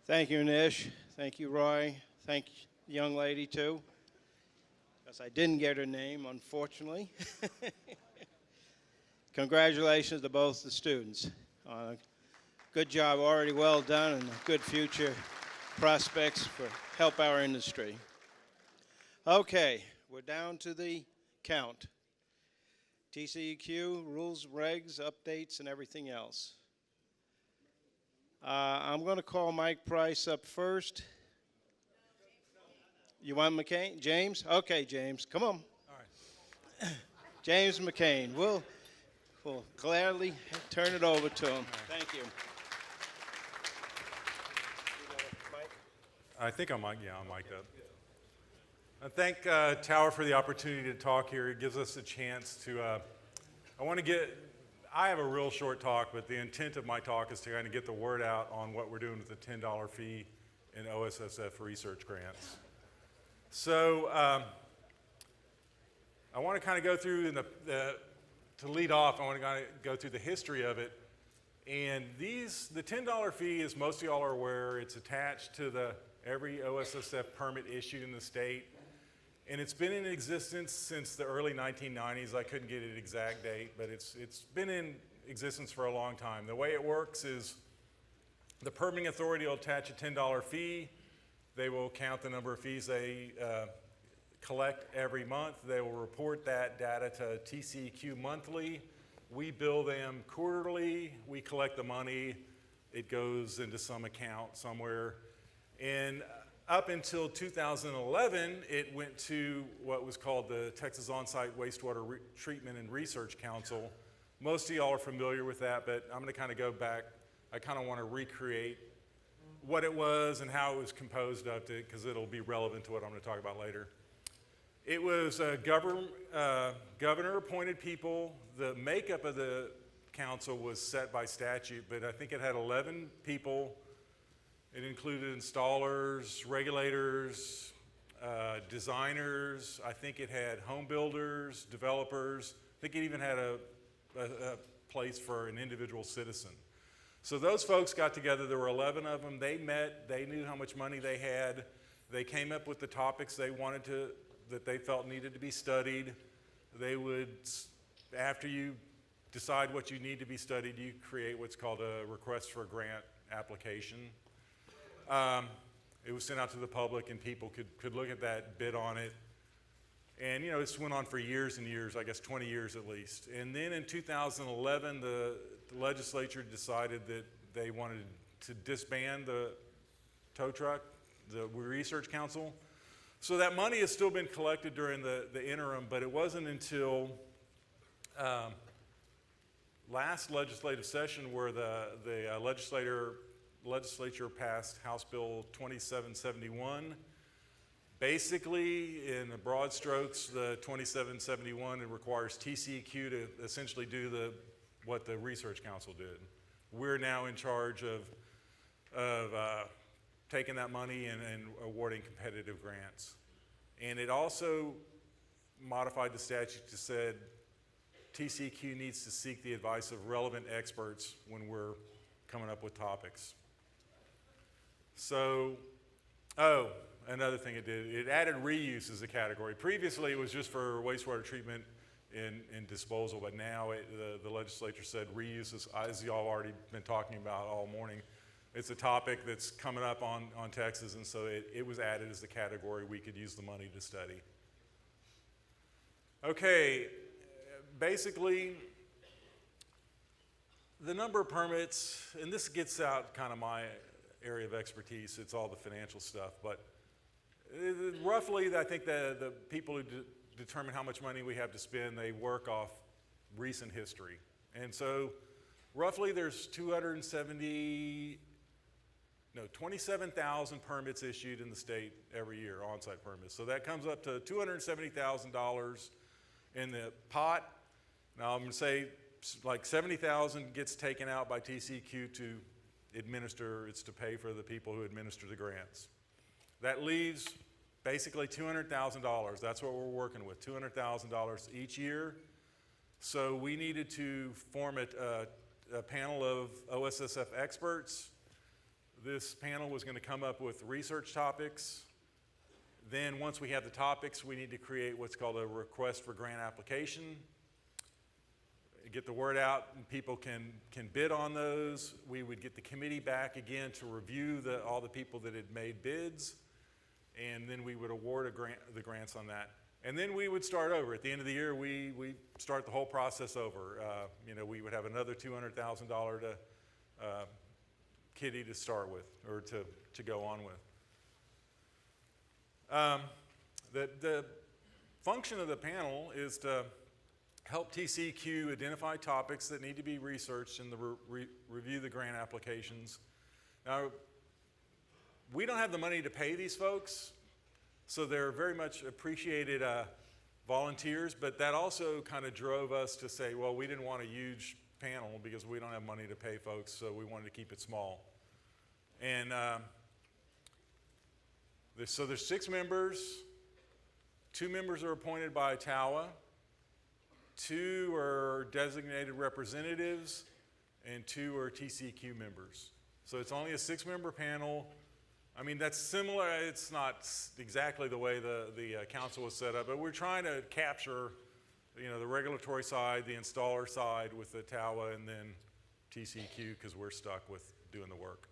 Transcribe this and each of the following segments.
Thank you, Nish. Thank you, Roy. Thank the young lady, too, because I didn't get her name, unfortunately. Congratulations to both the students. Good job, already well done, and good future prospects for help our industry. Okay, we're down to the count. TCEQ, rules, regs, updates, and everything else. I'm going to call Mike Price up first. You want McCain? James? Okay, James, come on. All right. James McCain. We'll gladly turn it over to him. Thank you. I think I'm mic'd up. I thank TOWA for the opportunity to talk here. It gives us a chance to, I have a real short talk, but the intent of my talk is to kind of get the word out on what we're doing with the $10 fee in OSSF research grants. So I want to kind of go through, to lead off, I want to kind of go through the history of it. And the $10 fee, as most of y'all are aware, it's attached to every OSSF permit issued in the state. And it's been in existence since the early 1990s. I couldn't get an exact date, but it's been in existence for a long time. The way it works is the permitting authority will attach a $10 fee. They will count the number of fees they collect every month. They will report that data to TCEQ monthly. We bill them quarterly. We collect the money. It goes into some account somewhere. And up until 2011, it went to what was called the Texas On-Site Wastewater Treatment and Research Council. Most of y'all are familiar with that, but I'm going to kind of go back. I kind of want to recreate what it was and how it was composed of it, because it'll be relevant to what I'm going to talk about later. It was governor-appointed people. The makeup of the council was set by statute, but I think it had 11 people. It included installers, regulators, designers. I think it had home builders, developers. I think it even had a place for an individual citizen. So those folks got together. There were 11 of them. They met. They knew how much money they had. They came up with the topics they wanted that they felt needed to be studied. They would, after you decide what you need to be studied, you create what's called a request for a grant application. It was sent out to the public, and people could look at that, bid on it. And you know, this went on for years and years, I guess 20 years at least. And then in 2011, the legislature decided that they wanted to disband the tow truck, the research council. So that money has still been collected during the interim, but it wasn't until last legislative session where the legislature passed House Bill 2771. Basically, in the broad strokes, the 2771, it requires TCEQ to essentially do what the Research Council did. We're now in charge of taking that money and awarding competitive grants. And it also modified the statute to said TCEQ needs to seek the advice of relevant experts when we're coming up with topics. So, another thing it did, it added reuse as a category. Previously, it was just for wastewater treatment and disposal, but now the legislature said reuse is, as y'all already been talking about all morning, it's a topic that's coming up on Texas, and so it was added as the category we could use the money to study. Okay, basically, the number of permits, and this gets out kind of my area of expertise, it's all the financial stuff, but roughly I think the people who determine how much money we have to spend, they work off recent history. And so roughly there's 27,000 permits issued in the state every year, on-site permits. So that comes up to $270,000 in the pot. Now I'm going to say like 70,000 gets taken out by TCEQ to administer, it's to pay for the people who administer the grants. That leaves basically $200,000. That's what we're working with, $200,000 each year. So we needed to form a panel of OSSF experts. this panel was going to come up with research topics. Then once we have the topics, we need to create what's called a request for grant application. Get the word out and people can bid on those. We would get the committee back again to review all the people that had made bids, and then we would award the grants on that. And then we would start over. At the end of the year, we start the whole process over. We would have another $200,000 kitty to start with, or to go on with. The function of the panel is to help TCEQ identify topics that need to be researched and review the grant applications. Now, we don't have the money to pay these folks, so they're very much appreciated volunteers, but that also kind of drove us to say, well, we didn't want a huge panel because we don't have money to pay folks, so we wanted to keep it small. And so there's 6 members. 2 members are appointed by TOWA. 2 are designated representatives, and 2 are TCEQ members. So it's only a 6-member panel. I mean, that's similar. It's not exactly the way the council was set up, but we're trying to capture, the regulatory side, the installer side with the TOWA, and then TCEQ, because we're stuck with doing the work.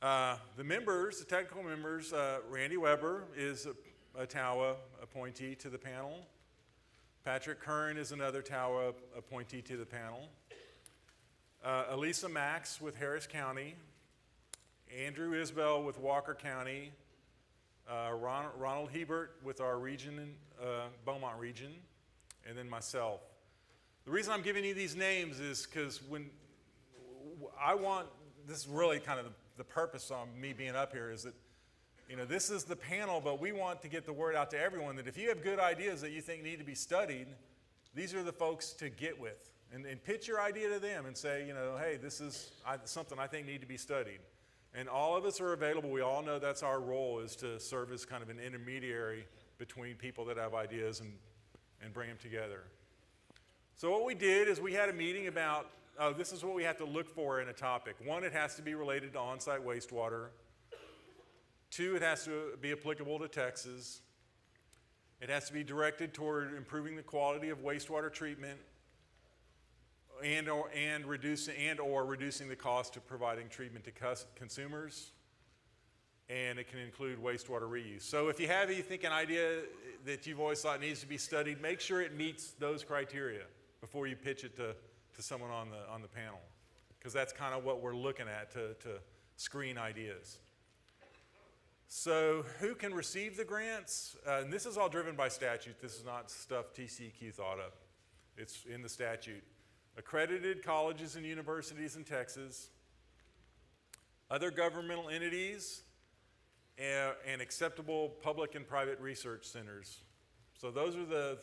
The members, the technical members, Randy Weber is a TOWA appointee to the panel. Patrick Kern is another TOWA appointee to the panel. Elisa Max with Harris County. Andrew Isbell with Walker County. Ronald Hebert with our region, Beaumont region. And then myself. The reason I'm giving you these names is because this is really kind of the purpose of me being up here, is that this is the panel, but we want to get the word out to everyone that if you have good ideas that you think need to be studied, these are the folks to get with. And pitch your idea to them and say, hey, this is something I think need to be studied. And all of us are available. We all know that's our role, is to serve as kind of an intermediary between people that have ideas and bring them together. So what we did is we had a meeting about, this is what we have to look for in a topic. 1, it has to be related to on-site wastewater. 2, it has to be applicable to Texas. It has to be directed toward improving the quality of wastewater treatment and reducing the cost of providing treatment to consumers. And it can include wastewater reuse. So if you think an idea that you've always thought needs to be studied, make sure it meets those criteria before you pitch it to someone on the panel, because that's kind of what we're looking at to screen ideas. So who can receive the grants? And this is all driven by statute. This is not stuff TCEQ thought up. It's in the statute. Accredited colleges and universities in Texas, other governmental entities, and acceptable public and private research centers. So those are the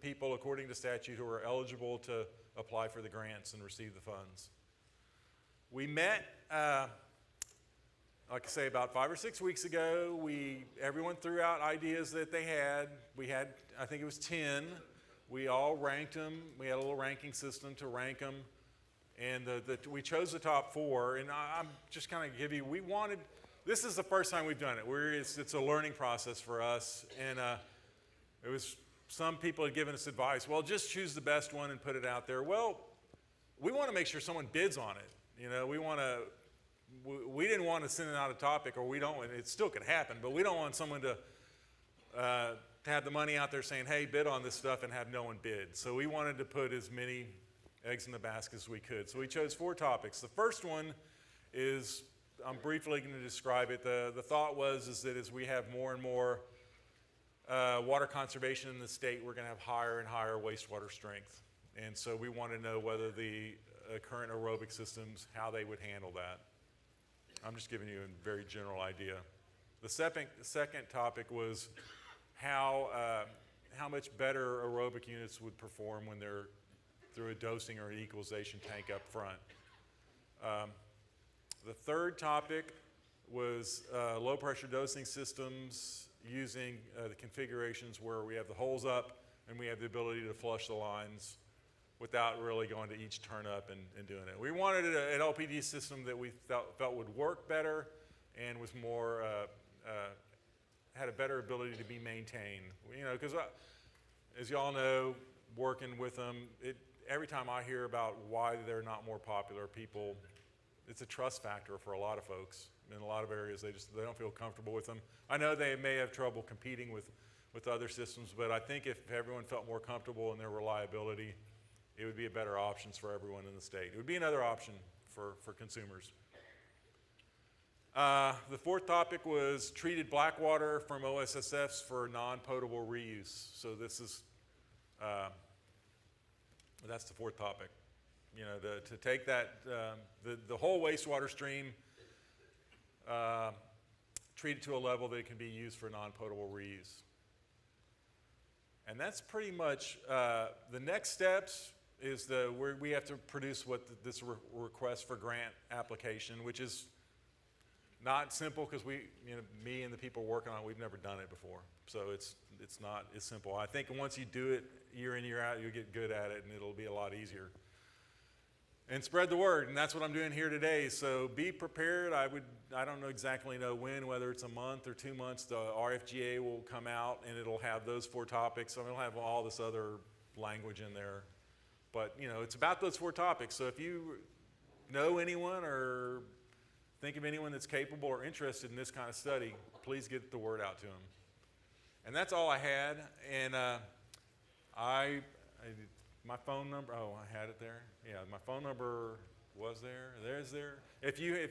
people, according to statute, who are eligible to apply for the grants and receive the funds. We met, like I say, about 5 or 6 weeks ago. Everyone threw out ideas that they had. We had, I think it was 10. We all ranked them. We had a little ranking system to rank them. And we chose the top 4. And I'm just kind of give you, this is the first time we've done it. It's a learning process for us. And some people had given us advice, well, just choose the best one and put it out there. Well, we want to make sure someone bids on it. We didn't want to send out a topic, or we don't, it still could happen, but we don't want someone to have the money out there saying, hey, bid on this stuff, and have no one bid. So we wanted to put as many eggs in the basket as we could. So we chose 4 topics. The first one is, I'm briefly going to describe it. The thought was that as we have more and more water conservation in the state, we're going to have higher and higher wastewater strength. And so we want to know whether the current aerobic systems, how they would handle that. I'm just giving you a very general idea. The second topic was how much better aerobic units would perform when they're through a dosing or an equalization tank up front. The third topic was low pressure dosing systems using the configurations where we have the holes up and we have the ability to flush the lines without really going to each turn up and doing it. We wanted an LPD system that we felt would work better and was more, had a better ability to be maintained. You know, because as y'all know, working with them, every time I hear about why they're not more popular, it's a trust factor for a lot of folks. In a lot of areas, they don't feel comfortable with them. I know they may have trouble competing with other systems, but I think if everyone felt more comfortable in their reliability, it would be a better option for everyone in the state. It would be another option for consumers. The fourth topic was treated black water from OSSFs for non-potable reuse. So this is, that's the fourth topic. You know, to take that, the whole wastewater stream, treat it to a level that it can be used for non-potable reuse. And that's pretty much, the next steps is we have to produce this request for grant application, which is not simple because me and the people working on it, we've never done it before. So it's not as simple. I think once you do it year in, year out, you'll get good at it and it'll be a lot easier. And spread the word, and that's what I'm doing here today. So be prepared. I don't exactly know when, whether it's a month or 2 months, the RFGA will come out and it'll have those 4 topics. So it'll have all this other language in there. But you know, it's about those 4 topics. So if you know anyone or think of anyone that's capable or interested in this kind of study, please get the word out to them. And that's all I had. And my phone number, oh, I had it there. Yeah, my phone number was there. There's there. If you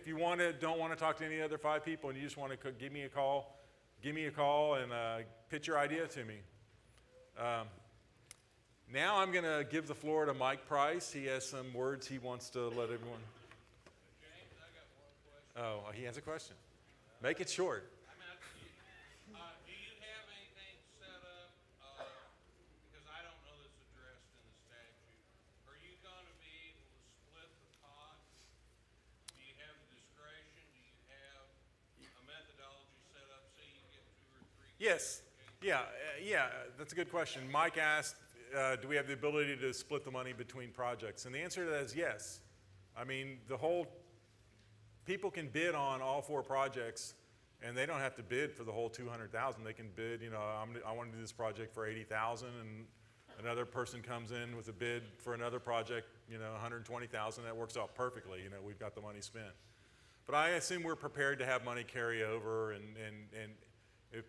don't want to talk to any other 5 people and you just want to give me a call and pitch your idea to me. Now I'm going to give the floor to Mike Price. He has some words he wants to let everyone. James, I got one question. Oh, he has a question. Make it short. Do you have anything set up, because I don't know this addressed in the statute, are you going to be able to split the cost? Do you have the discretion? Do you have a methodology set up so you get 2 or 3? Yes. Yeah, that's a good question. Mike asked, do we have the ability to split the money between projects? And the answer to that is yes. I mean, people can bid on all 4 projects, and they don't have to bid for the whole 200,000. They can bid, you know, I want to do this project for 80,000, and another person comes in with a bid for another project, you know, 120,000. That works out perfectly. You know, we've got the money spent. But I assume we're prepared to have money carry over, and if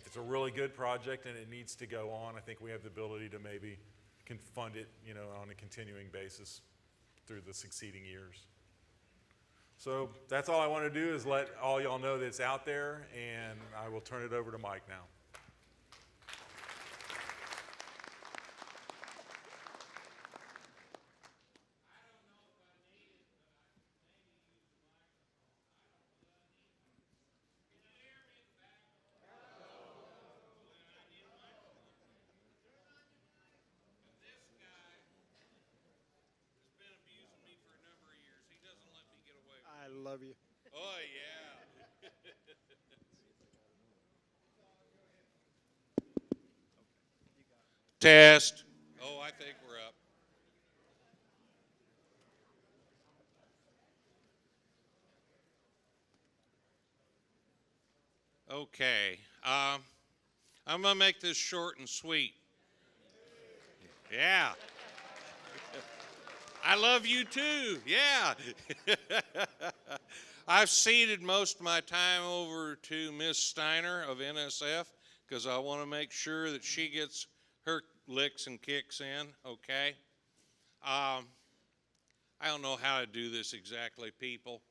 it's a really good project and it needs to go on, I think we have the ability to maybe can fund it, you know, on a continuing basis through the succeeding years. So that's all I want to do is let all y'all know that it's out there, and I will turn it over to Mike now. I love you. Oh, yeah. Test. Oh, I think we're up. Okay. I'm going to make this short and sweet. Yeah. I love you too. Yeah. I've ceded most of my time over to Miss Steiner of NSF because I want to make sure that she gets her licks and kicks in, okay? I don't know how to do this exactly, people.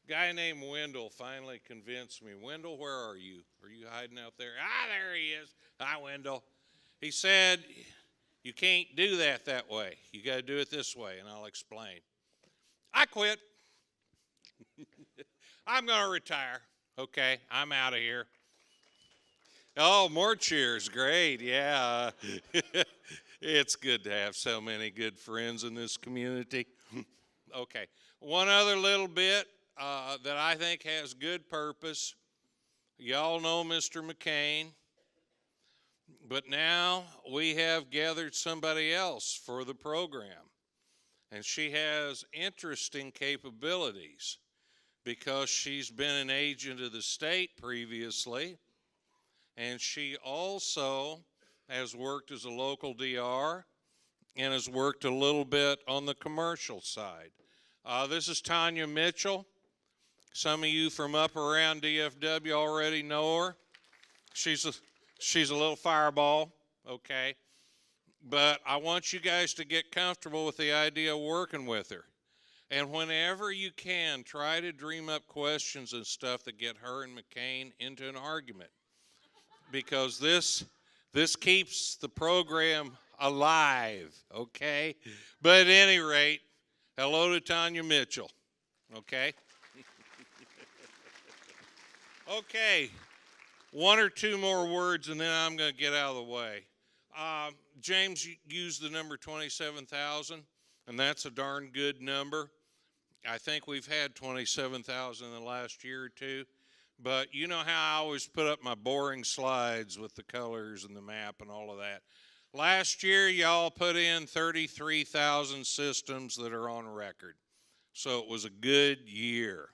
Guy named Wendell finally convinced me. Wendell, where are you? Are you hiding out there? Ah, there he is. Hi, Wendell. He said, you can't do that way. You got to do it this way, and I'll explain. I quit. I'm going to retire. Okay, I'm out of here. Oh, more cheers. Great, yeah. It's good to have so many good friends in this community. Okay, one other little bit that I think has good purpose. Y'all know Mr. McCain. But now we have gathered somebody else for the program. And she has interesting capabilities because she's been an agent of the state previously. And she also has worked as a local DR and has worked a little bit on the commercial side. This is Tanya Mitchell. Some of you from up around DFW already know her. She's a little fireball, okay? But I want you guys to get comfortable with the idea of working with her. And whenever you can, try to dream up questions and stuff that get her and McCain into an argument. Because this keeps the program alive, okay? But at any rate, hello to Tanya Mitchell, okay? Okay, one or two more words and then I'm going to get out of the way. James used the number 27,000, and that's a darn good number. I think we've had 27,000 in the last year or two. But you know how I always put up my boring slides with the colors and the map and all of that. Last year, y'all put in 33,000 systems that are on record. So it was a good year.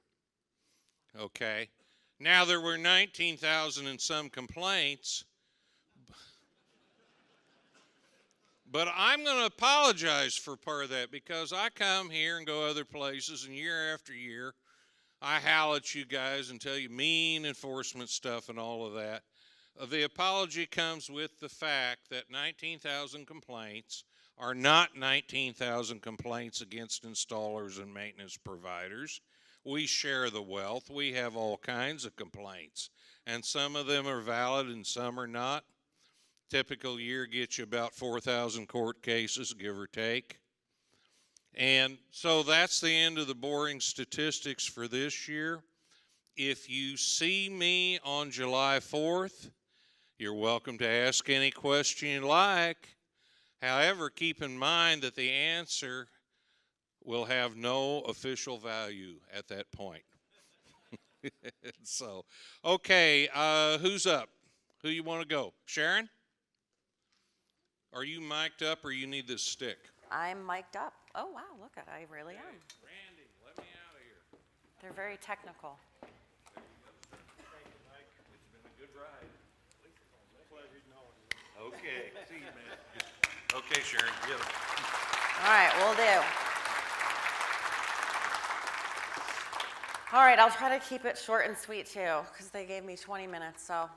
Okay. Now, there were 19,000 and some complaints. But I'm going to apologize for part of that because I come here and go other places, and year after year, I howl at you guys and tell you mean enforcement stuff and all of that. The apology comes with the fact that 19,000 complaints are not 19,000 complaints against installers and maintenance providers. We share the wealth. We have all kinds of complaints, and some of them are valid and some are not. Typical year gets you about 4,000 court cases, give or take. And so that's the end of the boring statistics for this year. If you see me on July 4th, you're welcome to ask any question you like. However, keep in mind that the answer will have no official value at that point. So, okay, who's up? Who you want to go? Sharon? Are you mic'd up or you need this stick? I'm mic'd up. Oh, wow, look at I really am. Randy, let me out of here. They're very technical. Thank you, Mike. It's been a good ride. Pleasure knowing you. Okay, see you, man. Okay, Sharon, get it. All right, will do. All right, I'll try to keep it short and sweet too, because they gave me 20 minutes, so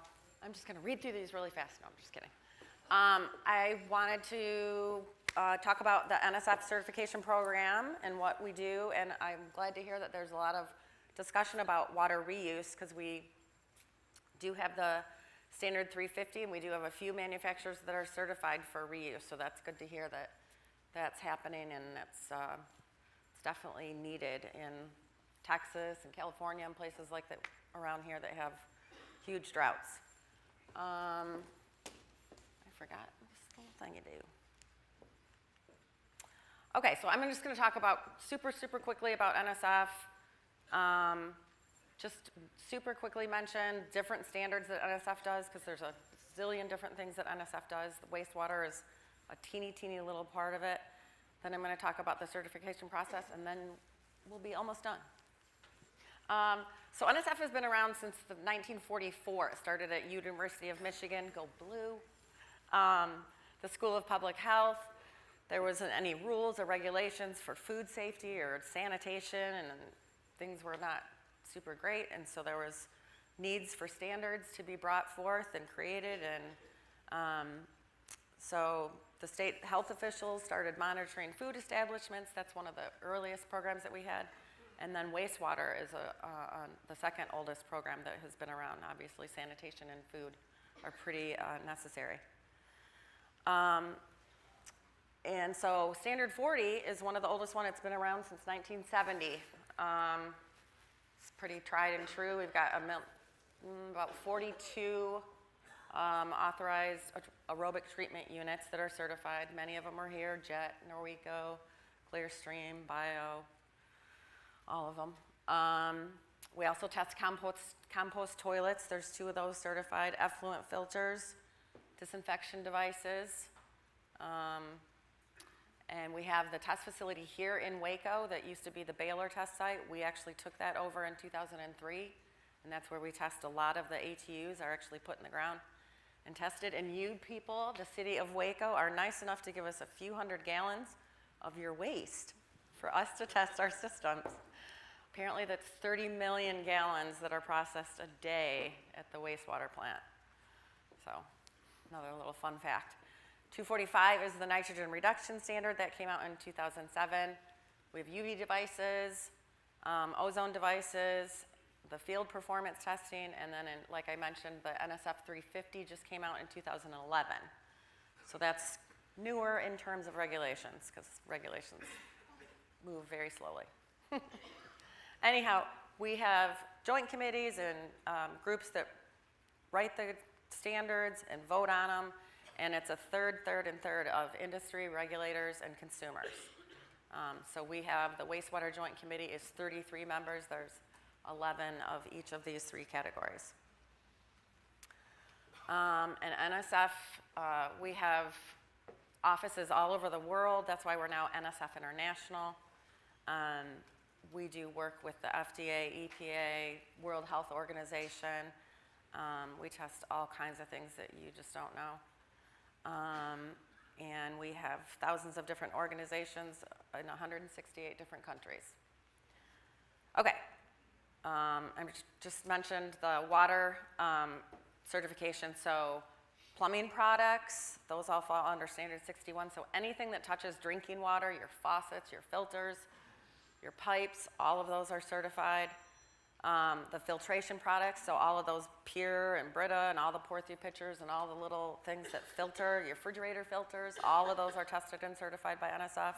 I'm just going to read through these really fast. No, I'm just kidding. I wanted to talk about the NSF certification program and what we do, and I'm glad to hear that there's a lot of discussion about water reuse, because we do have the standard 350, and we do have a few manufacturers that are certified for reuse, so that's good to hear that that's happening, and it's definitely needed in Texas and California and places like that around here that have huge droughts. I forgot this little thing you do. Okay, so I'm just going to talk about super quickly about NSF. Just super quickly mention different standards that NSF does, because there's a zillion different things that NSF does. The wastewater is a teeny little part of it. Then I'm going to talk about the certification process, and then we'll be almost done. So NSF has been around since 1944. It started at University of Michigan, go blue. The School of Public Health. There wasn't any rules or regulations for food safety or sanitation, and things were not super great, and so there was needs for standards to be brought forth and created, and so the state health officials started monitoring food establishments. That's one of the earliest programs that we had. And then wastewater is the second oldest program that has been around. Obviously, sanitation and food are pretty necessary. And so Standard 40 is one of the oldest one. It's been around since 1970. It's pretty tried and true. We've got about 42 authorized aerobic treatment units that are certified. Many of them are here: Jet, Norweco, Clearstream, Bio, all of them. We also test compost toilets. There's 2 of those certified. Effluent filters. disinfection devices. And we have the test facility here in Waco that used to be the Baylor test site. We actually took that over in 2003, and that's where we test a lot of the ATUs are actually put in the ground and tested. And you people, the city of Waco, are nice enough to give us a few hundred gallons of your waste for us to test our systems. Apparently that's 30 million gallons that are processed a day at the wastewater plant. So, another little fun fact. 245 is the nitrogen reduction standard that came out in 2007. We have UV devices, ozone devices, the field performance testing, and then, like I mentioned, the NSF 350 just came out in 2011. So that's newer in terms of regulations, because regulations move very slowly. Anyhow, we have joint committees and groups that write the standards and vote on them, and it's a third of industry, regulators, and consumers. So we have the wastewater joint committee is 33 members. There's 11 of each of these three categories. And NSF, we have offices all over the world. That's why we're now NSF International. We do work with the FDA, EPA, World Health Organization. We test all kinds of things that you just don't know. And we have thousands of different organizations in 168 different countries. Okay, I just mentioned the water certification. So plumbing products, those all fall under standard 61. So anything that touches drinking water, your faucets, your filters, your pipes, all of those are certified. The filtration products, so all of those Pure and Brita and all the pour-through pitchers and all the little things that filter, your refrigerator filters, all of those are tested and certified by NSF.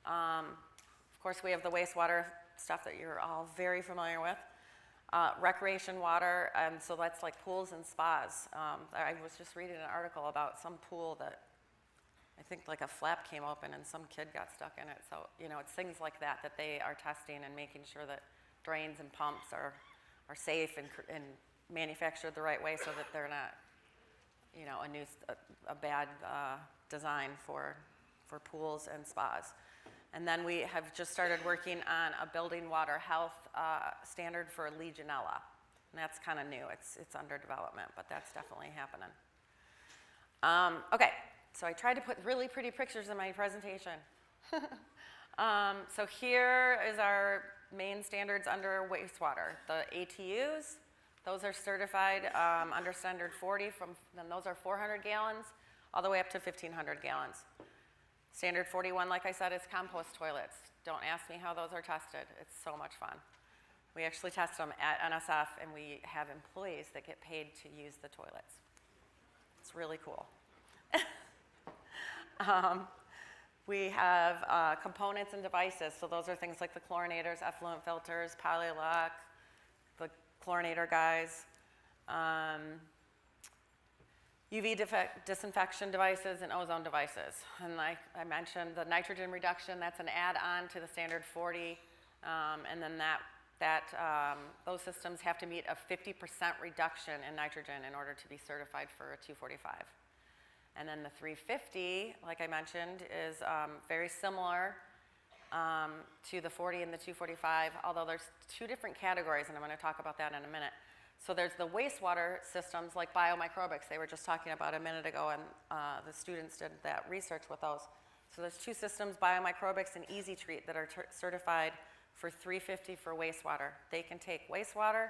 Of course, we have the wastewater stuff that you're all very familiar with. Recreation water, so that's like pools and spas. I was just reading an article about some pool that I think like a flap came open and some kid got stuck in it. So, you know, it's things like that that they are testing and making sure that drains and pumps are safe and manufactured the right way so that they're not, you know, a bad design for pools and spas. And then we have just started working on a building water health standard for Legionella. And that's kind of new. It's under development, but that's definitely happening. Okay, so I tried to put really pretty pictures in my presentation. So here is our main standards under wastewater. The ATUs, those are certified under standard 40, then those are 400 gallons all the way up to 1,500 gallons. Standard 41, like I said, is compost toilets. Don't ask me how those are tested. It's so much fun. We actually test them at NSF, and we have employees that get paid to use the toilets. It's really cool. We have components and devices. So those are things like the chlorinators, effluent filters, polylock, the chlorinator guys. UV disinfection devices and ozone devices. And like I mentioned, the nitrogen reduction, that's an add-on to the standard 40. And then those systems have to meet a 50% reduction in nitrogen in order to be certified for a 245. And then the 350, like I mentioned, is very similar to the 40 and the 245, although there's two different categories, and I'm going to talk about that in a minute. So there's the wastewater systems like biomicrobics they were just talking about a minute ago, and the students did that research with those. So there's two systems, biomicrobics and Easy Treat, that are certified for 350 for wastewater. They can take wastewater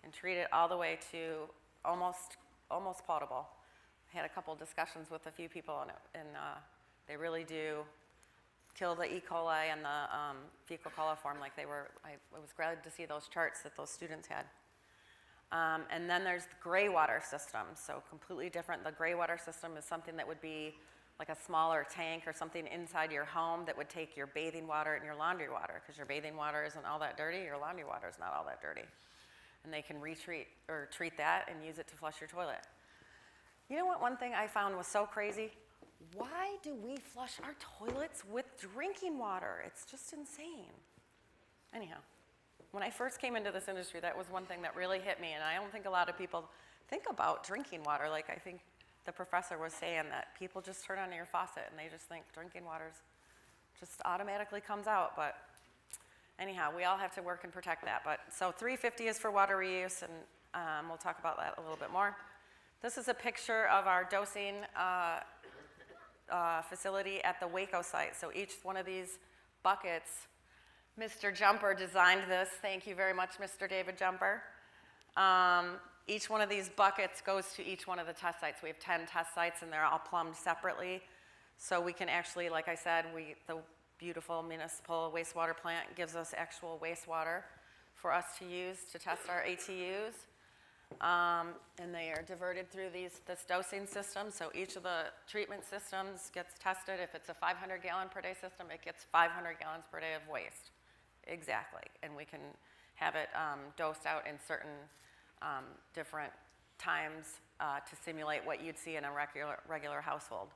and treat it all the way to almost potable. I had a couple discussions with a few people, and they really do kill the E. coli and the fecal coliform like they were. I was glad to see those charts that those students had. And then there's the gray water system, so completely different. The gray water system is something that would be like a smaller tank or something inside your home that would take your bathing water and your laundry water, because your bathing water isn't all that dirty, your laundry water is not all that dirty. And they can treat that and use it to flush your toilet. You know what, one thing I found was so crazy? Why do we flush our toilets with drinking water? It's just insane. Anyhow, when I first came into this industry, that was one thing that really hit me, and I don't think a lot of people think about drinking water like I think the professor was saying that people just turn on your faucet and they just think drinking water's just automatically comes out, but anyhow, we all have to work and protect that. But so 350 is for water reuse, and we'll talk about that a little bit more. This is a picture of our dosing facility at the Waco site. So each one of these buckets, Mr. Jumper designed this. Thank you very much, Mr. David Jumper. Each one of these buckets goes to each one of the test sites. We have 10 test sites, and they're all plumbed separately. So we can actually, like I said, the beautiful municipal wastewater plant gives us actual wastewater for us to use to test our ATUs. And they are diverted through this dosing system. So each of the treatment systems gets tested. If it's a 500 gallon per day system, it gets 500 gallons per day of waste. Exactly. And we can have it dosed out in certain different times to simulate what you'd see in a regular household.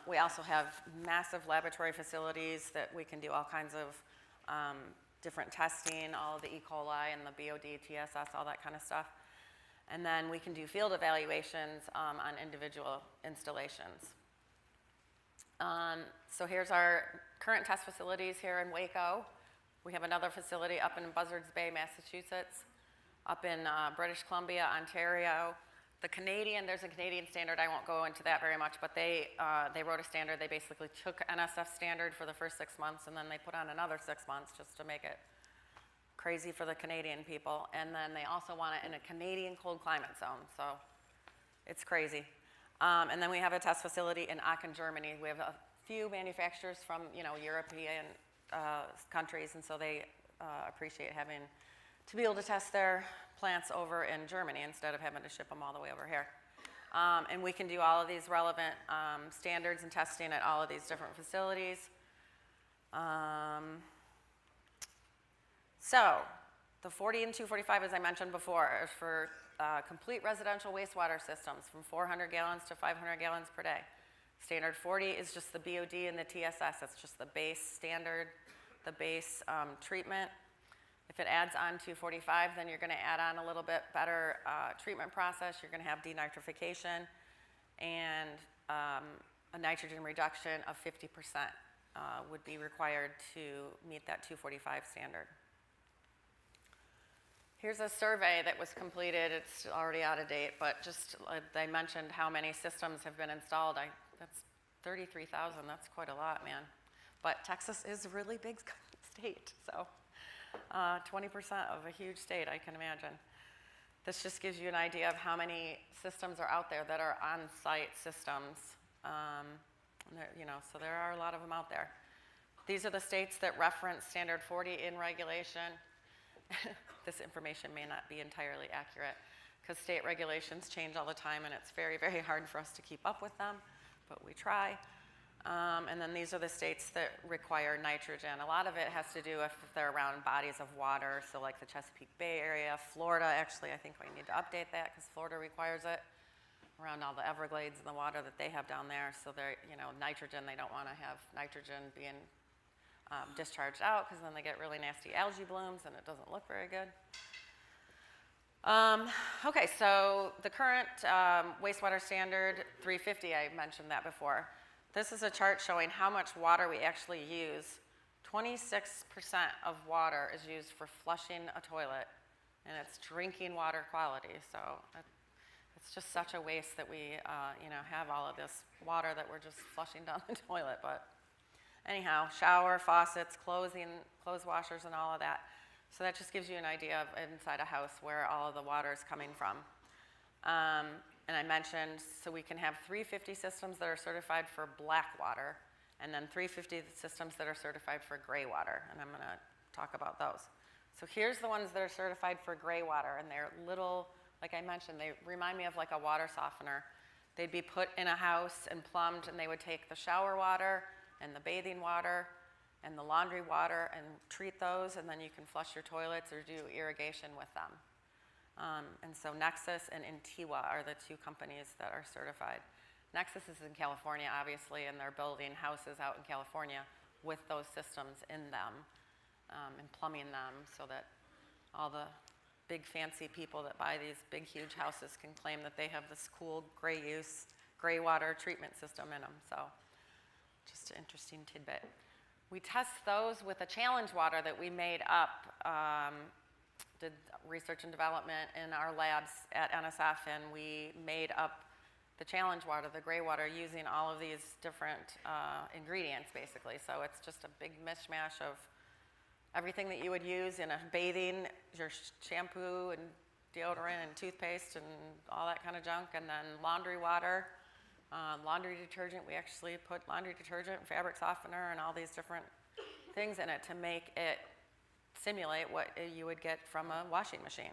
We also have massive laboratory facilities that we can do all kinds of different testing, all of the E. coli and the BOD, TSS, all that kind of stuff. And then we can do field evaluations on individual installations. So here's our current test facilities here in Waco. We have another facility up in Buzzards Bay, Massachusetts, up in British Columbia, Ontario. There's a Canadian standard. I won't go into that very much, but they wrote a standard. They basically took NSF standard for the first 6 months, and then they put on another 6 months just to make it crazy for the Canadian people. And then they also want it in a Canadian cold climate zone, so it's crazy. And then we have a test facility in Aachen, Germany. We have a few manufacturers from European countries, and so they appreciate having to be able to test their plants over in Germany instead of having to ship them all the way over here. And we can do all of these relevant standards and testing at all of these different facilities. So the 40 and 245, as I mentioned before, are for complete residential wastewater systems from 400 gallons to 500 gallons per day. Standard 40 is just the BOD and the TSS. That's just the base standard, the base treatment. If it adds on 245, then you're going to add on a little bit better treatment process. You're going to have denitrification and a nitrogen reduction of 50% would be required to meet that 245 standard. Here's a survey that was completed. It's already out of date, but just I mentioned how many systems have been installed. That's 33,000. That's quite a lot, man. But Texas is a really big state, so 20% of a huge state, I can imagine. This just gives you an idea of how many systems are out there that are on-site systems. So there are a lot of them out there. These are the states that reference Standard 40 in regulation. This information may not be entirely accurate because state regulations change all the time, and it's very, very hard for us to keep up with them, but we try. And then these are the states that require nitrogen. A lot of it has to do if they're around bodies of water, so like the Chesapeake Bay area. Florida, actually, I think we need to update that because Florida requires it around all the Everglades and the water that they have down there. So they're, nitrogen, they don't want to have nitrogen being discharged out because then they get really nasty algae blooms and it doesn't look very good. Okay, so the current wastewater standard 350, I mentioned that before. This is a chart showing how much water we actually use. 26% of water is used for flushing a toilet, and it's drinking water quality. So it's just such a waste that we, have all of this water that we're just flushing down the toilet. But anyhow, shower, faucets, clothes washers, and all of that. So that just gives you an idea of inside a house where all of the water is coming from. And I mentioned, so we can have 350 systems that are certified for black water, and then 350 systems that are certified for gray water, and I'm going to talk about those. So here's the ones that are certified for gray water, and they're little, like I mentioned, they remind me of like a water softener. They'd be put in a house and plumbed, and they would take the shower water and the bathing water and the laundry water and treat those, and then you can flush your toilets or do irrigation with them. And so Nexus and TOWA are the two companies that are certified. Nexus is in California, obviously, and they're building houses out in California with those systems in them and plumbing them so that all the big fancy people that buy these big huge houses can claim that they have this cool gray water treatment system in them. So just an interesting tidbit. We test those with a challenge water that we made up, did research and development in our labs at NSF, and we made up the challenge water, the gray water, using all of these different ingredients, basically. So it's just a big mishmash of everything that you would use in a bathing, your shampoo and deodorant and toothpaste and all that kind of junk, and then laundry water, laundry detergent. We actually put laundry detergent and fabric softener and all these different things in it to make it simulate what you would get from a washing machine.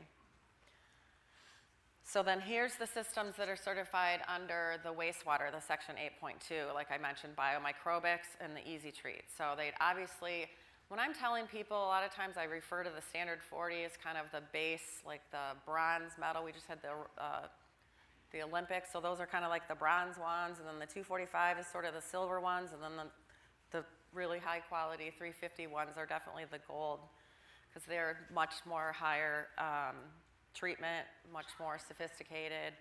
So then here's the systems that are certified under the wastewater, the section 8.2, like I mentioned, biomicrobics and the easy treat. So they obviously, when I'm telling people, a lot of times I refer to the standard 40 as kind of the base, like the bronze medal. We just had the Olympics, so those are kind of like the bronze ones, and then the 245 is sort of the silver ones, and then the really high quality 350 ones are definitely the gold, because they're much more higher treatment, much more sophisticated.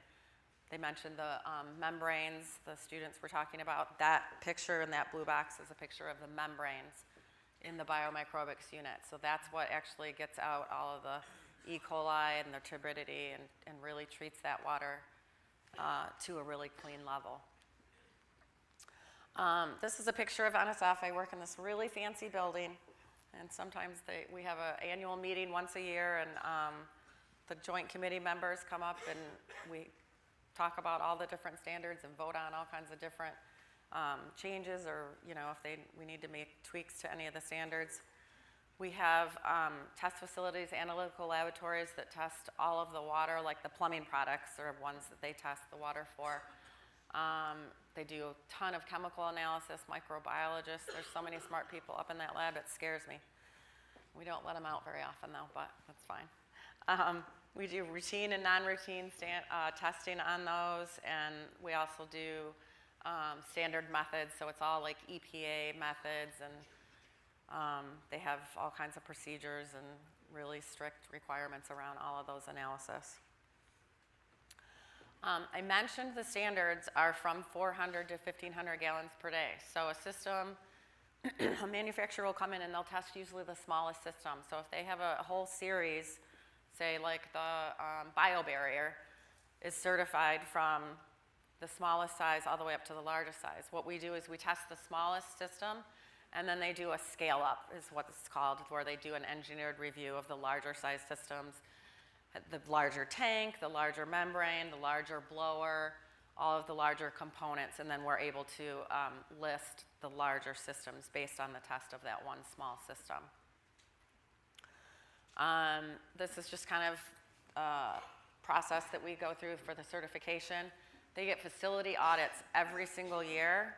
They mentioned the membranes the students were talking about. That picture in that blue box is a picture of the membranes in the biomicrobics unit. So that's what actually gets out all of the E. coli and the turbidity and really treats that water to a really clean level. This is a picture of NSF. I work in this really fancy building, and sometimes we have an annual meeting once a year, and the joint committee members come up and we talk about all the different standards and vote on all kinds of different changes, or if we need to make tweaks to any of the standards. We have test facilities, analytical laboratories that test all of the water, like the plumbing products are ones that they test the water for. They do a ton of chemical analysis, microbiologists. There's so many smart people up in that lab, it scares me. We don't let them out very often though, but that's fine. We do routine and non-routine testing on those, and we also do standard methods, so it's all like EPA methods, and they have all kinds of procedures and really strict requirements around all of those analysis. I mentioned the standards are from 400 to 1,500 gallons per day. So a system, a manufacturer will come in and they'll test usually the smallest system. So if they have a whole series, say like the BioBarrier is certified from the smallest size all the way up to the largest size. What we do is we test the smallest system, and then they do a scale up, is what it's called, where they do an engineered review of the larger size systems, the larger tank, the larger membrane, the larger blower, all of the larger components, and then we're able to list the larger systems based on the test of that one small system. This is just kind of a process that we go through for the certification. They get facility audits every single year,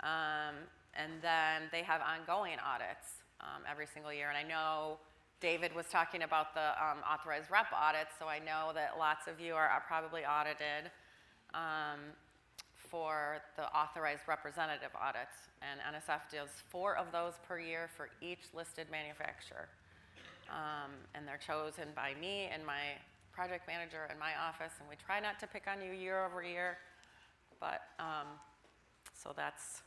and then they have ongoing audits every single year. And I know David was talking about the authorized rep audits, so I know that lots of you are probably audited for the authorized representative audits. And NSF does 4 of those per year for each listed manufacturer. And they're chosen by me and my project manager in my office, and we try not to pick on you year over year, but so that's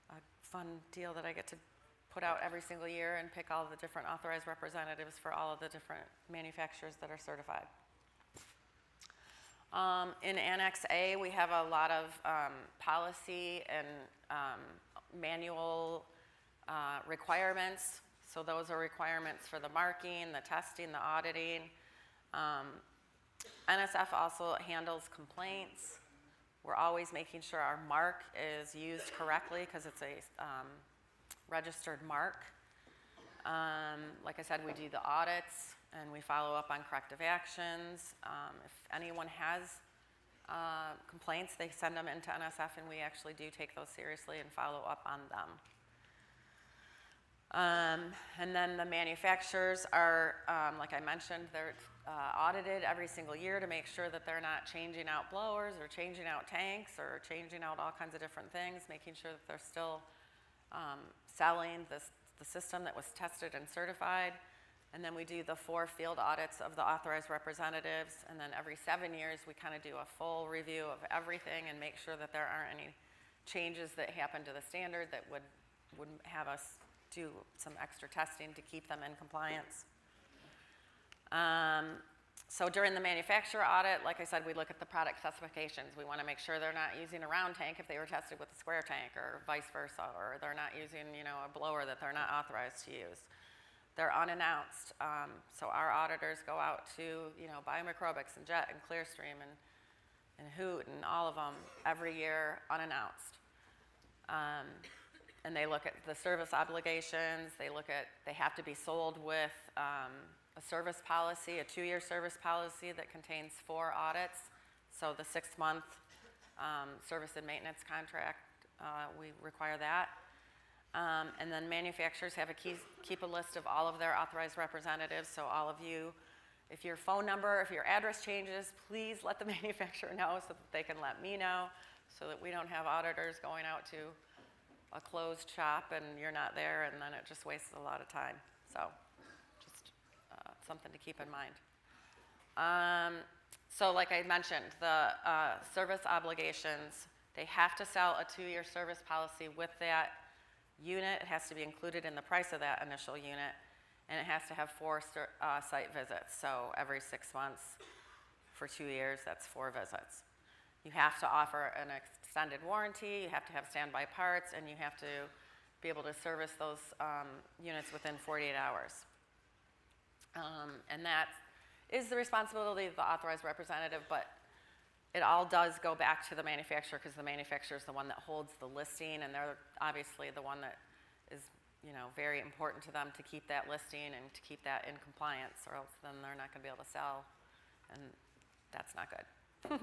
a fun deal that I get to put out every single year and pick all the different authorized representatives for all of the different manufacturers that are certified. In Annex A, we have a lot of policy and manual requirements. So those are requirements for the marking, the testing, the auditing. NSF also handles complaints. We're always making sure our mark is used correctly because it's a registered mark. Like I said, we do the audits and we follow up on corrective actions. If anyone has complaints, they send them into NSF, and we actually do take those seriously and follow up on them. And then the manufacturers are, like I mentioned, they're audited every single year to make sure that they're not changing out blowers or changing out tanks or changing out all kinds of different things, making sure that they're still selling the system that was tested and certified. And then we do the 4 field audits of the authorized representatives. And then every 7 years, we kind of do a full review of everything and make sure that there aren't any changes that happen to the standard that would have us do some extra testing to keep them in compliance. So during the manufacturer audit, like I said, we look at the product specifications. We want to make sure they're not using a round tank if they were tested with a square tank, or vice versa, or they're not using, a blower that they're not authorized to use. They're unannounced. So our auditors go out to, Biomicrobics and Jet and Clearstream and Hoot and all of them every year unannounced. And they look at the service obligations. They have to be sold with a service policy, a 2-year service policy that contains 4 audits. So the 6-month service and maintenance contract, we require that. And then manufacturers have keep a list of all of their authorized representatives. So all of you, if your phone number, if your address changes, please let the manufacturer know so that they can let me know, so that we don't have auditors going out to a closed shop and you're not there, and then it just wastes a lot of time. So just something to keep in mind. So like I mentioned, the service obligations, they have to sell a 2-year service policy with that unit. It has to be included in the price of that initial unit, and it has to have 4 site visits. So every 6 months for 2 years, that's 4 visits. You have to offer an extended warranty, you have to have standby parts, and you have to be able to service those units within 48 hours. And that is the responsibility of the authorized representative, but it all does go back to the manufacturer, because the manufacturer is the one that holds the listing, and they're obviously the one that is, very important to them to keep that listing and to keep that in compliance, or else then they're not going to be able to sell, and that's not good.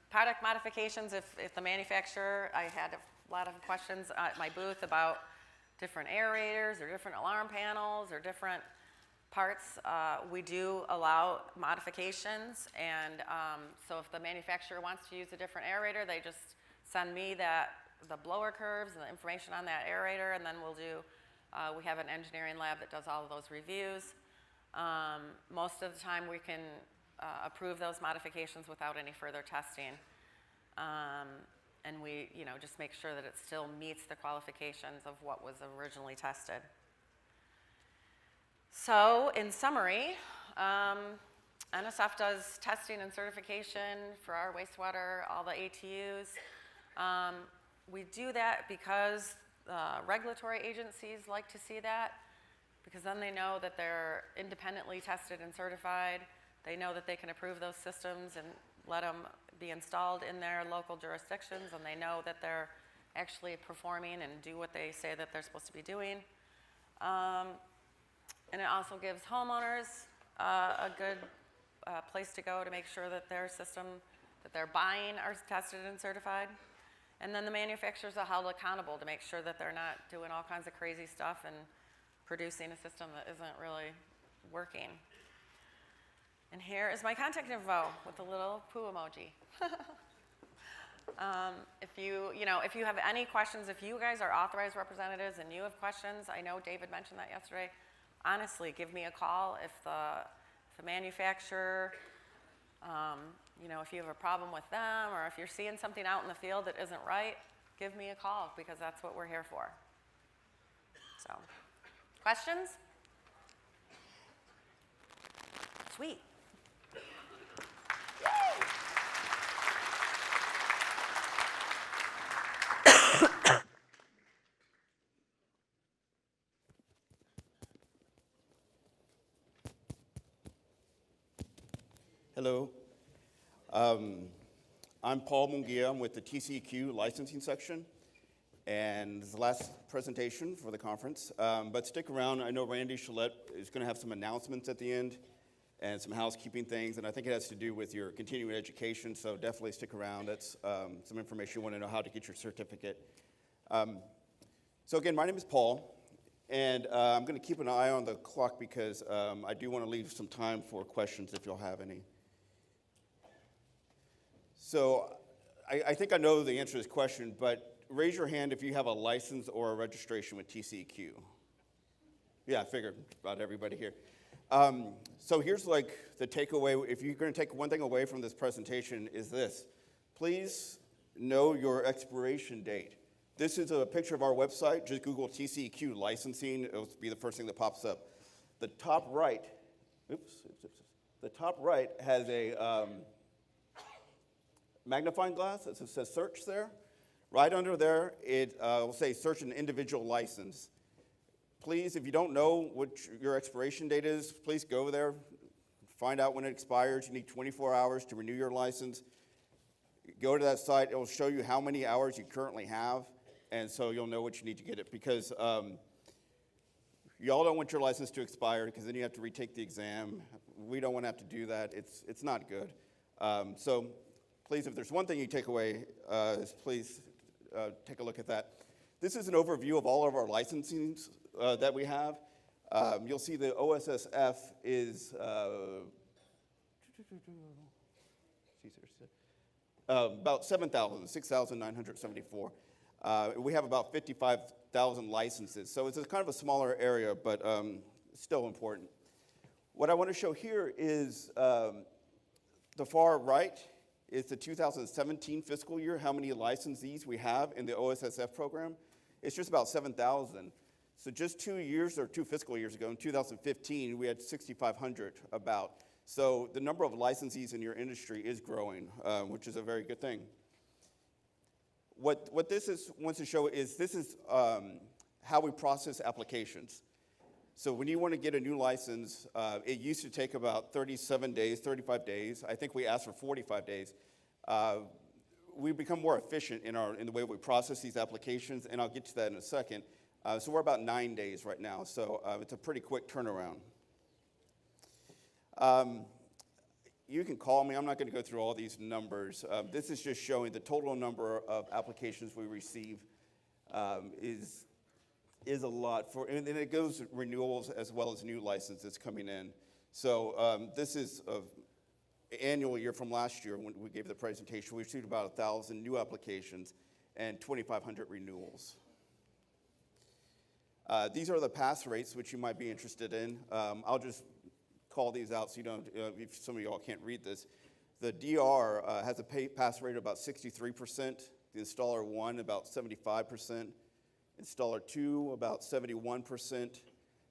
Product modifications, if the manufacturer, I had a lot of questions at my booth about different aerators or different alarm panels or different parts. We do allow modifications, and so if the manufacturer wants to use a different aerator, they just send me the blower curves and the information on that aerator, and then we have an engineering lab that does all of those reviews. Most of the time we can approve those modifications without any further testing. And we, just make sure that it still meets the qualifications of what was originally tested. So, in summary, NSF does testing and certification for our wastewater, all the ATUs. We do that because regulatory agencies like to see that, because then they know that they're independently tested and certified. They know that they can approve those systems and let them be installed in their local jurisdictions, and they know that they're actually performing and do what they say that they're supposed to be doing. And it also gives homeowners a good place to go to make sure that their system that they're buying are tested and certified. And then the manufacturers are held accountable to make sure that they're not doing all kinds of crazy stuff and producing a system that isn't really working. And here is my contact info with a little poo emoji. If you have any questions, if you guys are authorized representatives and you have questions, I know David mentioned that yesterday. Honestly, give me a call if the manufacturer, if you have a problem with them, or if you're seeing something out in the field that isn't right, give me a call, because that's what we're here for. So, questions? Sweet. Hello. I'm Paul Munguia. I'm with the TCEQ licensing section, and this is the last presentation for the conference. But stick around. I know Randy Chalette is going to have some announcements at the end and some housekeeping things, and I think it has to do with your continuing education, so definitely stick around. That's some information you want to know how to get your certificate. So again, my name is Paul, and I'm going to keep an eye on the clock because I do want to leave some time for questions if you'll have any. So I think I know the answer to this question, but raise your hand if you have a license or a registration with TCEQ. Yeah, I figured about everybody here. So here's like the takeaway. If you're going to take one thing away from this presentation is this. Please know your expiration date. This is a picture of our website. Just Google TCEQ licensing. It'll be the first thing that pops up. The top right, the top right has a magnifying glass that says search there. Right under there, it will say search an individual license. Please, if you don't know what your expiration date is, please go there, find out when it expires. You need 24 hours to renew your license. Go to that site. It will show you how many hours you currently have, and so you'll know what you need to get it, because y'all don't want your license to expire, because then you have to retake the exam. We don't want to have to do that. It's not good. So please, if there's one thing you take away, is please take a look at that. This is an overview of all of our licensings that we have. You'll see the OSSF is about 6,974. We have about 55,000 licenses, so it's a kind of a smaller area, but still important. What I want to show here is the far right is the 2017 fiscal year, how many licensees we have in the OSSF program. It's just about 7,000. So just 2 years or 2 fiscal years ago, in 2015, we had 6,500 about. So the number of licensees in your industry is growing, which is a very good thing. What this wants to show is this is how we process applications. So when you want to get a new license, it used to take about 37 days, 35 days. I think we asked for 45 days. We've become more efficient in the way we process these applications, and I'll get to that in a second. So we're about 9 days right now, so it's a pretty quick turnaround. You can call me. I'm not going to go through all these numbers. This is just showing the total number of applications we receive is a lot, and it goes renewals as well as new licenses coming in. So this is an annual year from last year when we gave the presentation. We received about 1,000 new applications and 2,500 renewals. These are the pass rates, which you might be interested in. I'll just call these out so you don't, if some of y'all can't read this. The DR has a pass rate of about 63%. The installer 1 about 75%. Installer 2 about 71%.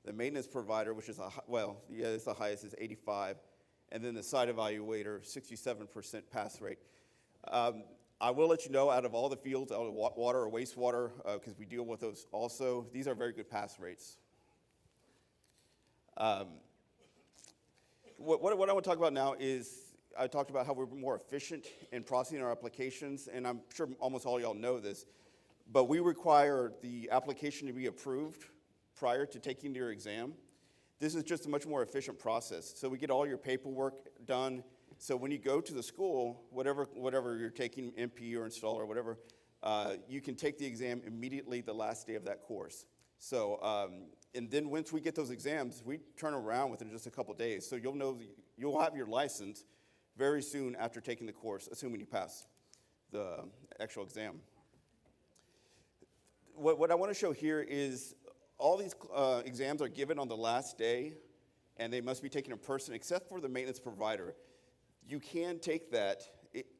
The maintenance provider, which is it's the highest, is 85. And then the site evaluator, 67% pass rate. I will let you know, out of all the fields, out of water or wastewater, because we deal with those also, these are very good pass rates. What I want to talk about now is, I talked about how we're more efficient in processing our applications, and I'm sure almost all y'all know this, but we require the application to be approved prior to taking your exam. This is just a much more efficient process. So we get all your paperwork done. So when you go to the school, whatever you're taking, MP or installer or whatever, you can take the exam immediately the last day of that course. So, and then once we get those exams, we turn around within just a couple days. So you'll have your license very soon after taking the course, assuming you pass the actual exam. What I want to show here is all these exams are given on the last day, and they must be taken in person, except for the maintenance provider. You can take that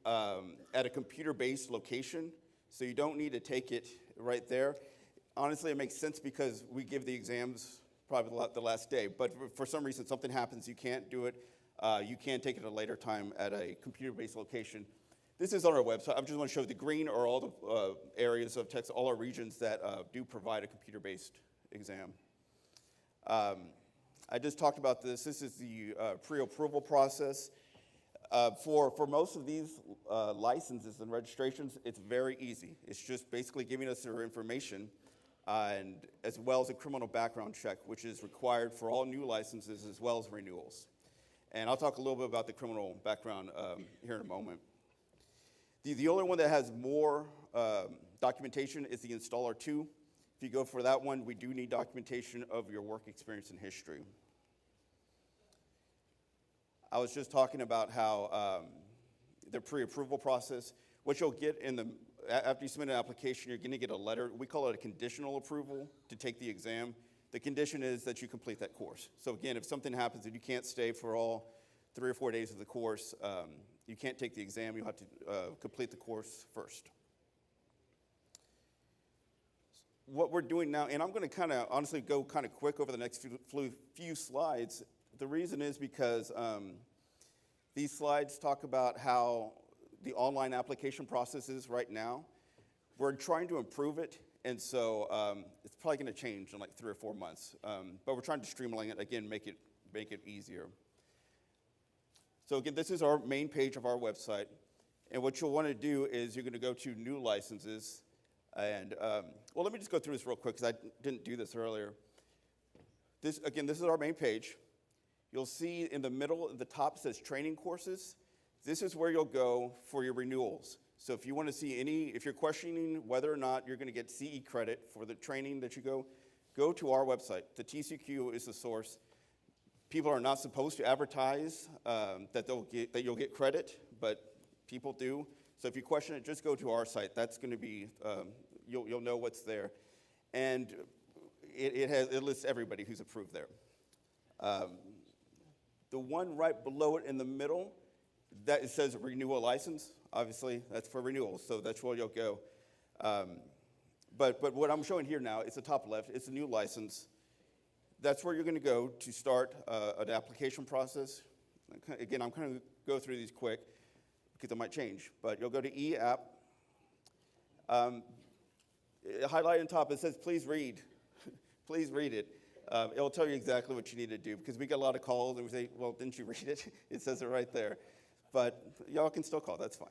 at a computer-based location, so you don't need to take it right there. Honestly, it makes sense because we give the exams probably the last day, but for some reason something happens, you can't do it. You can take it at a later time at a computer-based location. This is on our website. I just want to show the green are all the areas of Texas, all our regions that do provide a computer-based exam. I just talked about this. This is the pre-approval process. For most of these licenses and registrations, it's very easy. It's just basically giving us their information, and as well as a criminal background check, which is required for all new licenses as well as renewals. And I'll talk a little bit about the criminal background here in a moment. The only one that has more documentation is the installer 2. If you go for that one, we do need documentation of your work experience and history. I was just talking about how the pre-approval process, what you'll get after you submit an application, you're going to get a letter. We call it a conditional approval to take the exam. The condition is that you complete that course. So again, if something happens and you can't stay for all 3 or 4 days of the course, you can't take the exam. You'll have to complete the course first. What we're doing now, and I'm going to kind of honestly go kind of quick over the next few slides. The reason is because these slides talk about how the online application process is right now. We're trying to improve it, and so it's probably going to change in like 3 or 4 months. But we're trying to streamline it again, make it easier. So again, this is our main page of our website, and what you'll want to do is you're going to go to New Licenses, and well, let me just go through this real quick because I didn't do this earlier. This is our main page. You'll see in the middle, at the top, it says Training Courses. This is where you'll go for your renewals. So if you want to see if you're questioning whether or not you're going to get CE credit for the training that you go to our website. The TCEQ is the source. People are not supposed to advertise that you'll get credit, but people do. So if you question it, just go to our site. That's going to be, you'll know what's there. And it lists everybody who's approved there. The one right below it in the middle, that it says renewal license. Obviously, that's for renewals, so that's where you'll go. But what I'm showing here now is the top left. It's a new license. That's where you're going to go to start an application process. Again, I'm going to go through these quick because it might change. But you'll go to e-app. Highlight on top, it says, please read. Please read it. It'll tell you exactly what you need to do because we get a lot of calls and we say, well, didn't you read it? It says it right there. But y'all can still call, that's fine.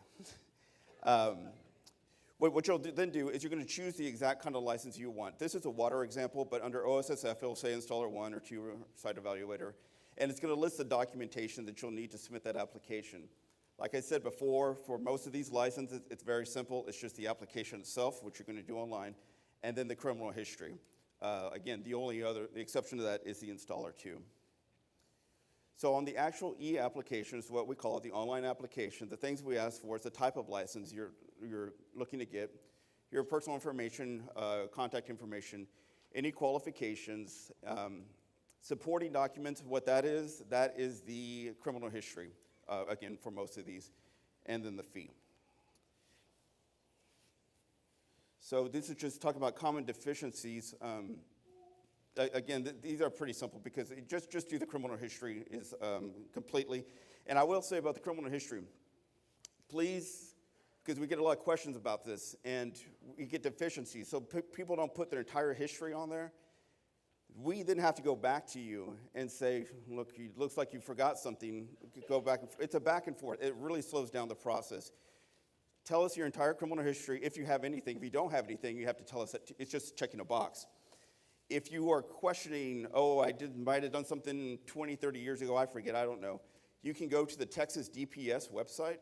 What you'll then do is you're going to choose the exact kind of license you want. This is a water example, but under OSSF, it'll say installer 1 or 2 site evaluator. And it's going to list the documentation that you'll need to submit that application. Like I said before, for most of these licenses, it's very simple. It's just the application itself, which you're going to do online, and then the criminal history. Again, the exception to that is the installer 2. So on the actual e-application is what we call it, the online application. The things we ask for is the type of license you're looking to get, your personal information, contact information, any qualifications, supporting documents. What that is the criminal history, again, for most of these, and then the fee. So this is just talking about common deficiencies. Again, these are pretty simple because just do the criminal history is completely. And I will say about the criminal history, please, because we get a lot of questions about this and we get deficiencies. So people don't put their entire history on there. We then have to go back to you and say, look, it looks like you forgot something. Go back. It's a back and forth. It really slows down the process. Tell us your entire criminal history if you have anything. If you don't have anything, you have to tell us that it's just checking a box. If you are questioning, might have done something 20, 30 years ago, I forget, I don't know. You can go to the Texas DPS website,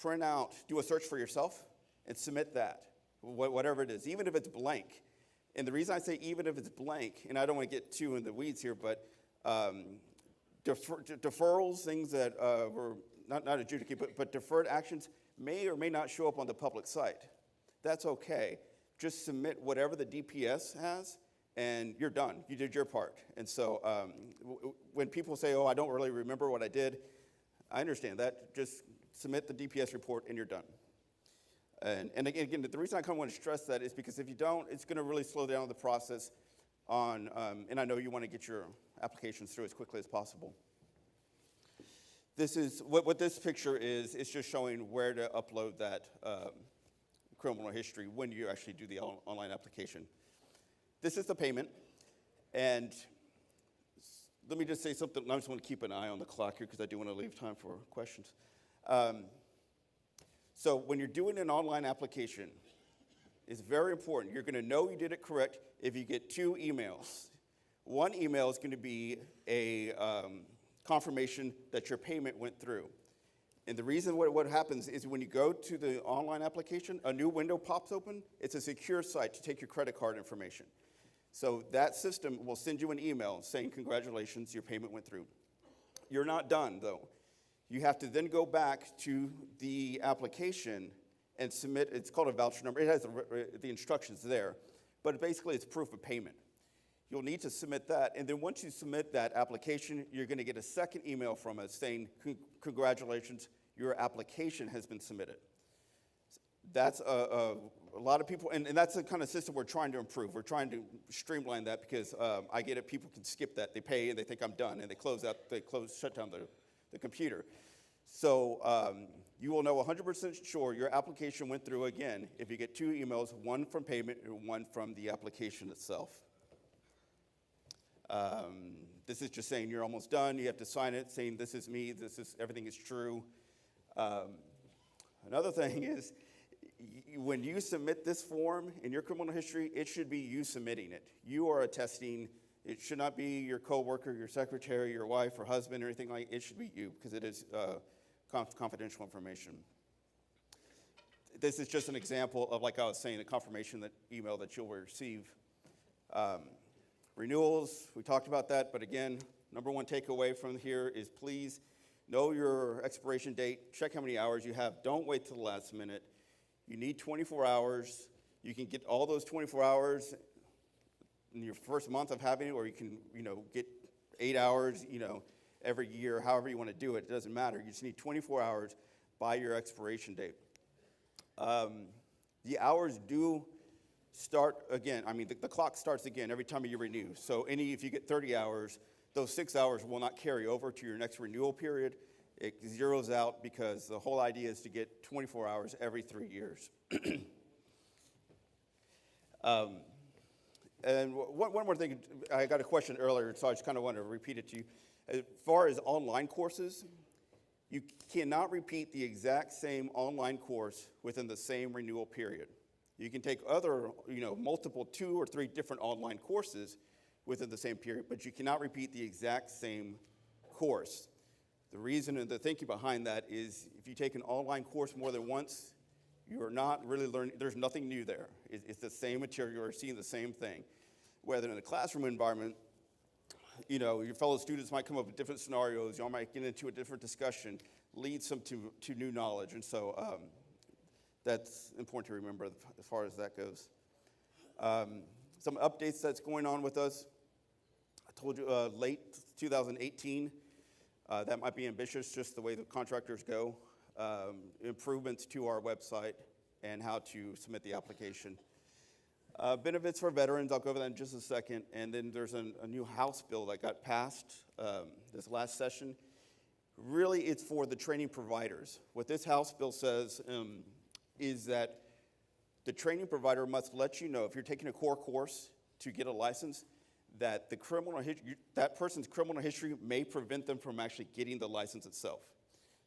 print out, do a search for yourself, and submit that, whatever it is, even if it's blank. And the reason I say even if it's blank, and I don't want to get too in the weeds here, but deferrals, things that were not adjudicated, but deferred actions may or may not show up on the public site. That's okay. Just submit whatever the DPS has, and you're done. You did your part. And so when people say, I don't really remember what I did, I understand that. Just submit the DPS report, and you're done. And again, the reason I kind of want to stress that is because if you don't, it's going to really slow down the process on, and I know you want to get your applications through as quickly as possible. This is, what this picture is, it's just showing where to upload that criminal history when you actually do the online application. This is the payment, and let me just say something. I just want to keep an eye on the clock here because I do want to leave time for questions. So when you're doing an online application, it's very important. You're going to know you did it correct if you get 2 emails. One email is going to be a confirmation that your payment went through. And the reason what happens is when you go to the online application, a new window pops open. It's a secure site to take your credit card information. So that system will send you an email saying, congratulations, your payment went through. You're not done, though. You have to then go back to the application and submit, it's called a voucher number. It has the instructions there, but basically it's proof of payment. You'll need to submit that, and then once you submit that application, you're going to get a second email from us saying, congratulations, your application has been submitted. That's a lot of people, and that's the kind of system we're trying to improve. We're trying to streamline that because I get it, people can skip that. They pay and they think I'm done, and they shut down the computer. So you will know 100% sure your application went through again if you get 2 emails, one from payment and one from the application itself. This is just saying you're almost done. You have to sign it saying this is me, everything is true. Another thing is, when you submit this form in your criminal history, it should be you submitting it. You are attesting. It should not be your coworker, your secretary, your wife or husband or anything like that. It should be you because it is confidential information. This is just an example of, like I was saying, the confirmation email that you'll receive. Renewals, we talked about that, but again, number one takeaway from here is please know your expiration date, check how many hours you have. Don't wait till the last minute. You need 24 hours. You can get all those 24 hours in your first month of having it, or you can, get 8 hours, every year, however you want to do it. It doesn't matter. You just need 24 hours by your expiration date. The hours do start again. I mean, the clock starts again every time you renew. So if you get 30 hours, those 6 hours will not carry over to your next renewal period. It zeroes out because the whole idea is to get 24 hours every 3 years. And one more thing, I got a question earlier, so I just kind of want to repeat it to you. As far as online courses, you cannot repeat the exact same online course within the same renewal period. You can take other, multiple 2 or 3 different online courses within the same period, but you cannot repeat the exact same course. The reason and the thinking behind that is if you take an online course more than once, you're not really learning, there's nothing new there. It's the same material, you're seeing the same thing. Whether in a classroom environment, your fellow students might come up with different scenarios, y'all might get into a different discussion, leads them to new knowledge, and so that's important to remember as far as that goes. Some updates that's going on with us. I told you late 2018, that might be ambitious, just the way the contractors go. Improvements to our website and how to submit the application. Benefits for veterans, I'll go over that in just a second. And then there's a new House bill that got passed this last session. Really, it's for the training providers. What this House bill says is that the training provider must let you know if you're taking a core course to get a license, that that person's criminal history may prevent them from actually getting the license itself.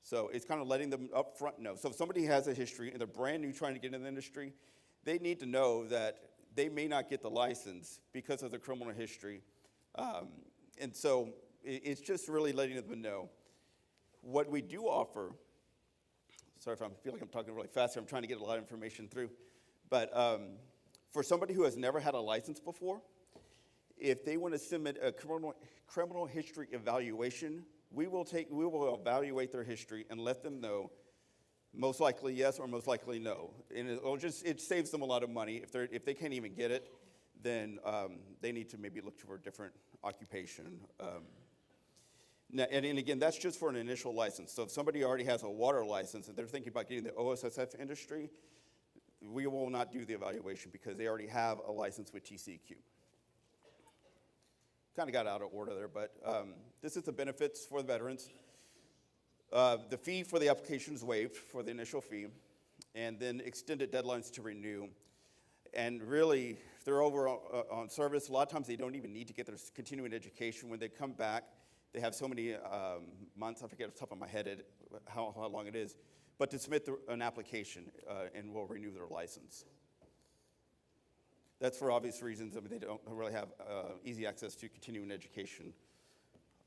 So it's kind of letting them up front know. So if somebody has a history and they're brand new trying to get in the industry, they need to know that they may not get the license because of their criminal history. And so it's just really letting them know. What we do offer, sorry if I feel like I'm talking really fast here, I'm trying to get a lot of information through. But for somebody who has never had a license before, if they want to submit a criminal history evaluation, we will evaluate their history and let them know most likely yes or most likely no. And it saves them a lot of money. If they can't even get it, then they need to maybe look for a different occupation. And again, that's just for an initial license. So if somebody already has a water license and they're thinking about getting the OSSF industry, we will not do the evaluation because they already have a license with TCEQ. Kind of got out of order there, but this is the benefits for the veterans. The fee for the application is waived for the initial fee, and then extended deadlines to renew. And really, if they're over on service, a lot of times they don't even need to get their continuing education. When they come back, they have so many months, I forget off the top of my head how long it is, but to submit an application and we'll renew their license. That's for obvious reasons. I mean, they don't really have easy access to continuing education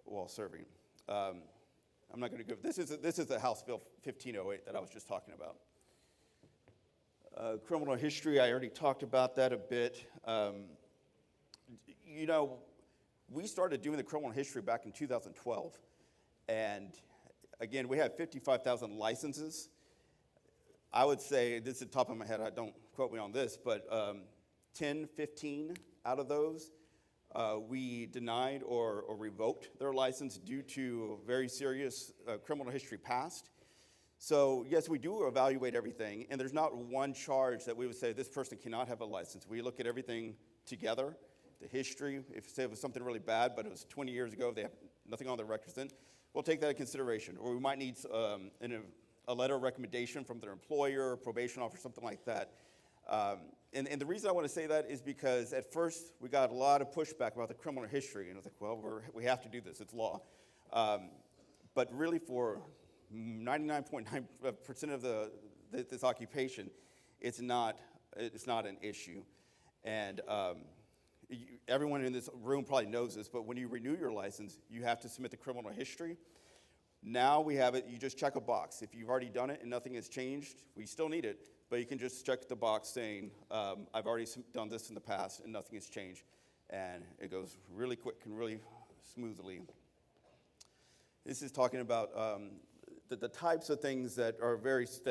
while serving. I'm not going to go. This is the House Bill 1508 that I was just talking about. Criminal history, I already talked about that a bit. We started doing the criminal history back in 2012, and again, we have 55,000 licenses. I would say, this is the top of my head, don't quote me on this, but 10, 15 out of those We denied or revoked their license due to very serious criminal history past. So yes, we do evaluate everything, and there's not one charge that we would say this person cannot have a license. We look at everything together, the history. If say it was something really bad, but it was 20 years ago, they have nothing on their records, then we'll take that into consideration. Or we might need a letter of recommendation from their employer, probation officer, something like that. And the reason I want to say that is because at first we got a lot of pushback about the criminal history, and I was like, well, we have to do this, it's law. But really for 99.9% of this occupation, it's not an issue. And everyone in this room probably knows this, but when you renew your license, you have to submit the criminal history. Now we have it, you just check a box. If you've already done it and nothing has changed, we still need it, but you can just check the box saying, I've already done this in the past and nothing has changed. And it goes really quick and really smoothly. This is talking about the types of things that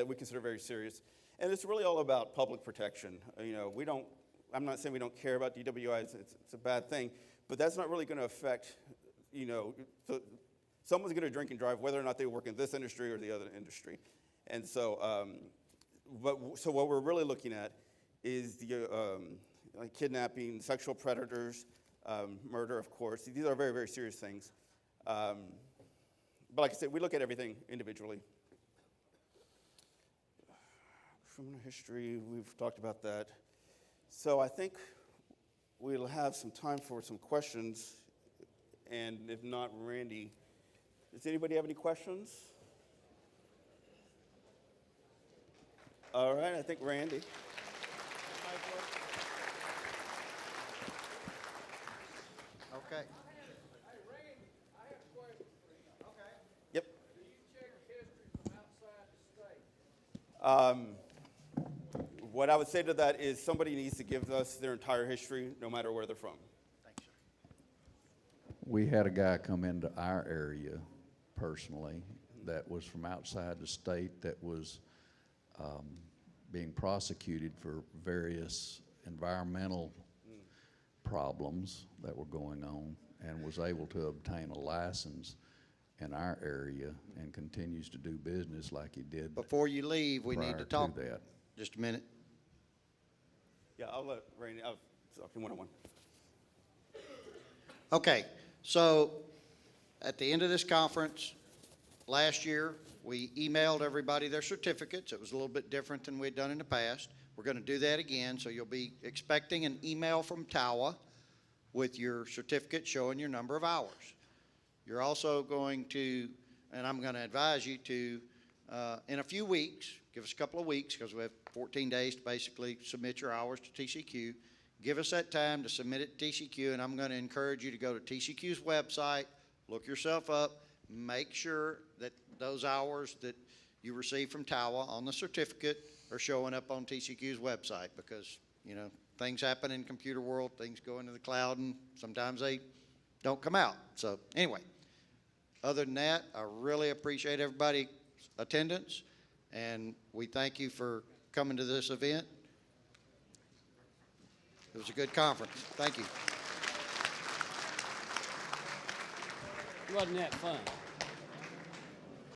we consider very serious. And it's really all about public protection. You know, I'm not saying we don't care about DWIs, it's a bad thing, but that's not really gonna affect, you know, someone's going to drink and drive whether or not they work in this industry or the other industry. And so, so what we're really looking at is the like kidnapping, sexual predators, murder, of course. These are very, very serious things. But like I said, we look at everything individually. Criminal history, we've talked about that. So I think we'll have some time for some questions. And if not, Randy, does anybody have any questions? All right, I think Randy. Okay. Hey, Randy, I have a question for you. Okay. Yep. Do you check history from outside the state? What I would say to that is somebody needs to give us their entire history, no matter where they're from. Thanks, sir. We had a guy come into our area personally that was from outside the state that was being prosecuted for various environmental problems that were going on, and was able to obtain a license in our area and continues to do business like he did. Before you leave, we need to talk. Prior to that. Just a minute. Yeah, I'll let Randy, I'll talk to you one-on-one. Okay, so at the end of this conference, last year, we emailed everybody their certificates. It was a little bit different than we'd done in the past. We're going to do that again, so you'll be expecting an email from TOWA with your certificate showing your number of hours. You're also going to, and I'm going to advise you to, in a few weeks, give us a couple of weeks, because we have 14 days to basically submit your hours to TCEQ. Give us that time to submit it to TCEQ, and I'm going to encourage you to go to TCEQ's website, look yourself up, make sure that those hours that you receive from TOWA on the certificate are showing up on TCEQ's website, because, you know, things happen in computer world, things go into the cloud, and sometimes they don't come out. So anyway, other than that, I really appreciate everybody's attendance, and we thank you for coming to this event. It was a good conference. Thank you. Wasn't that fun?